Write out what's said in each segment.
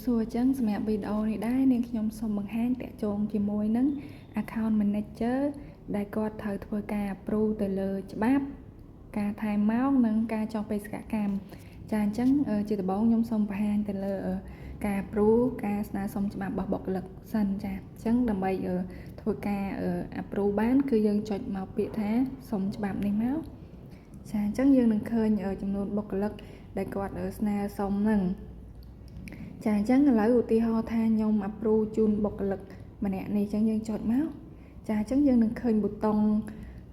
សួរចឹងសម្រាប់វីដេអូនេះដែរនាងខ្ញុំសូមបង្ហាញតាក់ទងជាមួយនឹង account manager ដែលគាត់ត្រូវធ្វើការ approve ទៅលើច្បាប់ការថែមម៉ោងនិងការចុះបេសកកម្មចាអញ្ចឹងជាដំបូងខ្ញុំសូមបង្ហាញទៅលើការ approve ការស្នើសុំច្បាប់របស់បុគ្គលិកសិនចាអញ្ចឹងដើម្បីធ្វើការ approve បានគឺយើងចុចមកពាក្យថាសុំច្បាប់នេះមកចាអញ្ចឹងយើងនឹងឃើញចំនួនបុគ្គលិកដែលគាត់ស្នើសុំនឹងចាអញ្ចឹងឥឡូវឧទាហរណ៍ថាខ្ញុំ approve ជូនបុគ្គលិកម្នាក់នេះអញ្ចឹងយើងចុចមកចាអញ្ចឹងយើងនឹងឃើញប៊ូតុង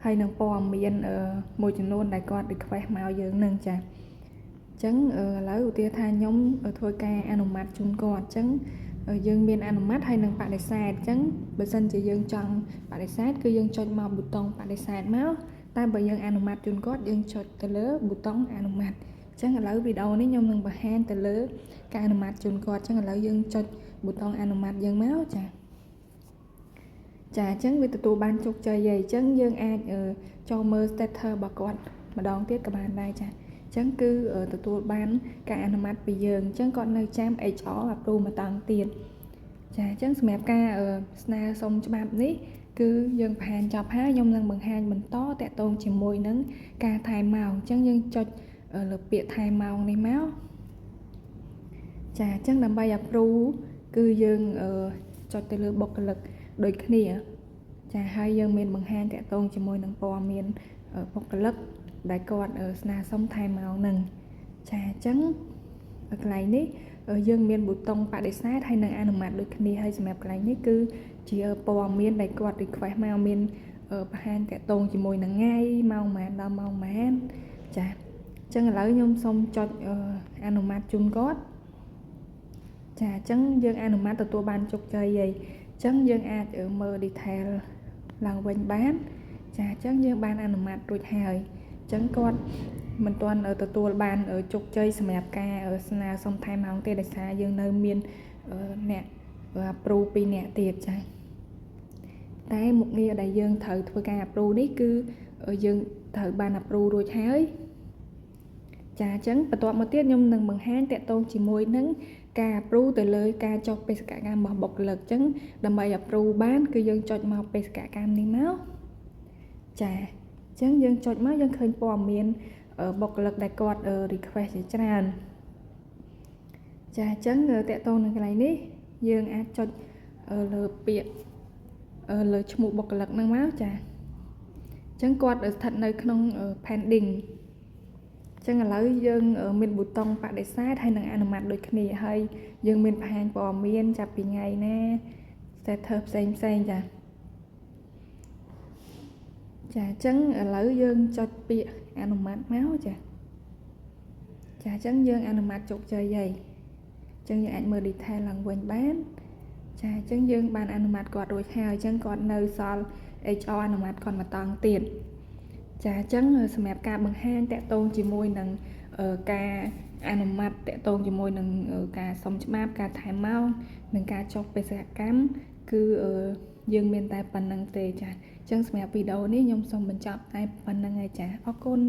ហើយនឹងព័ត៌មានមួយចំនួនដែលគាត់ request មកយើងនឹងចាអញ្ចឹងឥឡូវឧទាហរណ៍ថាខ្ញុំធ្វើការអនុម័តជូនគាត់អញ្ចឹងយើងមានអនុម័តហើយនឹងបដិសេធអញ្ចឹងបើសិនជាយើងចង់បដិសេធគឺយើងចុចមកប៊ូតុងបដិសេធមកតែបើយើងអនុម័តជូនគាត់យើងចុចទៅលើប៊ូតុងអនុម័តអញ្ចឹងឥឡូវវីដេអូនេះខ្ញុំនឹងបង្ហាញទៅលើការអនុម័តជូនគាត់អញ្ចឹងឥឡូវយើងចុចប៊ូតុងអនុម័តយើងមកចាអញ្ចឹងវាទទួលបានជោគជ័យហើយអញ្ចឹងយើងអាចចូលមើល status របស់គាត់ម្ដងទៀតក៏បានដែរចាអញ្ចឹងគឺទទួលបានការអនុម័តពីយើងអញ្ចឹងគាត់នៅចាំ HR approve មកតង់ទៀតចាអញ្ចឹងសម្រាប់ការស្នើសុំច្បាប់នេះគឺយើងបង្ហាញចប់ហើយខ្ញុំនឹងបង្ហាញបន្តតាក់ទងជាមួយនឹងការថែមម៉ោងអញ្ចឹងយើងចុចលើពាក្យថែមម៉ោងនេះមកចាអញ្ចឹងដើម្បី approve គឺយើងចុចទៅលើបុគ្គលិកដូចគ្នាចាហើយយើងមានបង្ហាញតាក់ទងជាមួយនឹងព័ត៌មានបុគ្គលិកដែលគាត់ស្នើសុំថែមម៉ោងនឹងចាអញ្ចឹងកន្លែងនេះយើងមានប៊ូតុងបដិសេធហើយនឹងអនុម័តដូចគ្នាហើយសម្រាប់កន្លែងនេះគឺជាព័ត៌មានដែលគាត់ request មកមានបង្ហាញតាក់ទងជាមួយនឹងថ្ងៃម៉ោងប៉ុន្មានដល់ម៉ោងប៉ុន្មានចាអញ្ចឹងឥឡូវខ្ញុំសូមចុចអនុម័តជូនគាត់ចាអញ្ចឹងយើងអនុម័តទទួលបានជោគជ័យហើយអញ្ចឹងយើងអាចមើល detail ឡើងវិញបានចាអញ្ចឹងយើងបានអនុម័តរួចហើយអញ្ចឹងគាត់មិនទាន់ទទួលបានជោគជ័យសម្រាប់ការស្នើសុំថែមម៉ោងទេដោយសារយើងនៅមានអ្នកapprove 2នាក់ទៀតចាតែមុខងារដែលយើងត្រូវធ្វើការ approve នេះគឺយើងត្រូវបាន approve រួចហើយចាអញ្ចឹងបន្ទាប់មកទៀតខ្ញុំនឹងបង្ហាញតាក់ទងជាមួយនឹងការ approve ទៅលើការចុះបេសកកម្មរបស់បុគ្គលិកអញ្ចឹងដើម្បី approve បានគឺយើងចុចមកបេសកកម្មនេះមកចាអញ្ចឹងយើងចុចមកយើងឃើញព័ត៌មានបុគ្គលិកដែលគាត់ request ជាច្រើនចាអញ្ចឹងតាក់ទងនឹងកន្លែងនេះយើងអាចចុចលើពាក្យលើឈ្មោះបុគ្គលិកហ្នឹងមកចាអញ្ចឹងគាត់ស្ថិតនៅក្នុង pendingអញ្ចឹងឥឡូវយើងមានប៊ូតុងបដិសេធហើយនឹងអនុម័តដូចគ្នាហើយយើងមានបង្ហាញព័ត៌មានចាប់ពីថ្ងៃណា status ផ្សេងចាចាអញ្ចឹងឥឡូវយើងចុចពាក្យអនុម័តមកចាអញ្ចឹងយើងអនុម័តជោគជ័យហើយអញ្ចឹងយើងអាចមើល detail ឡើងវិញបានចាអញ្ចឹងយើងបានអនុម័តគាត់រួចហើយអញ្ចឹងគាត់នៅសល់ HR អនុម័តគាត់មកតង់ទៀតចាអញ្ចឹងសម្រាប់ការបង្ហាញតាក់ទងជាមួយនឹងការអនុម័តតាក់ទងជាមួយនឹងការសុំច្បាប់ការថែមម៉ោងនិងការចុះបេសកកម្មគឺយើងមានតែប៉ុណ្្នឹងទេចាអញ្ចឹងសម្រាប់វីដេអូនេះខ្ញុំសូមបញ្ចប់តែប៉ុណ្្នឹងហើយចាអរគុណ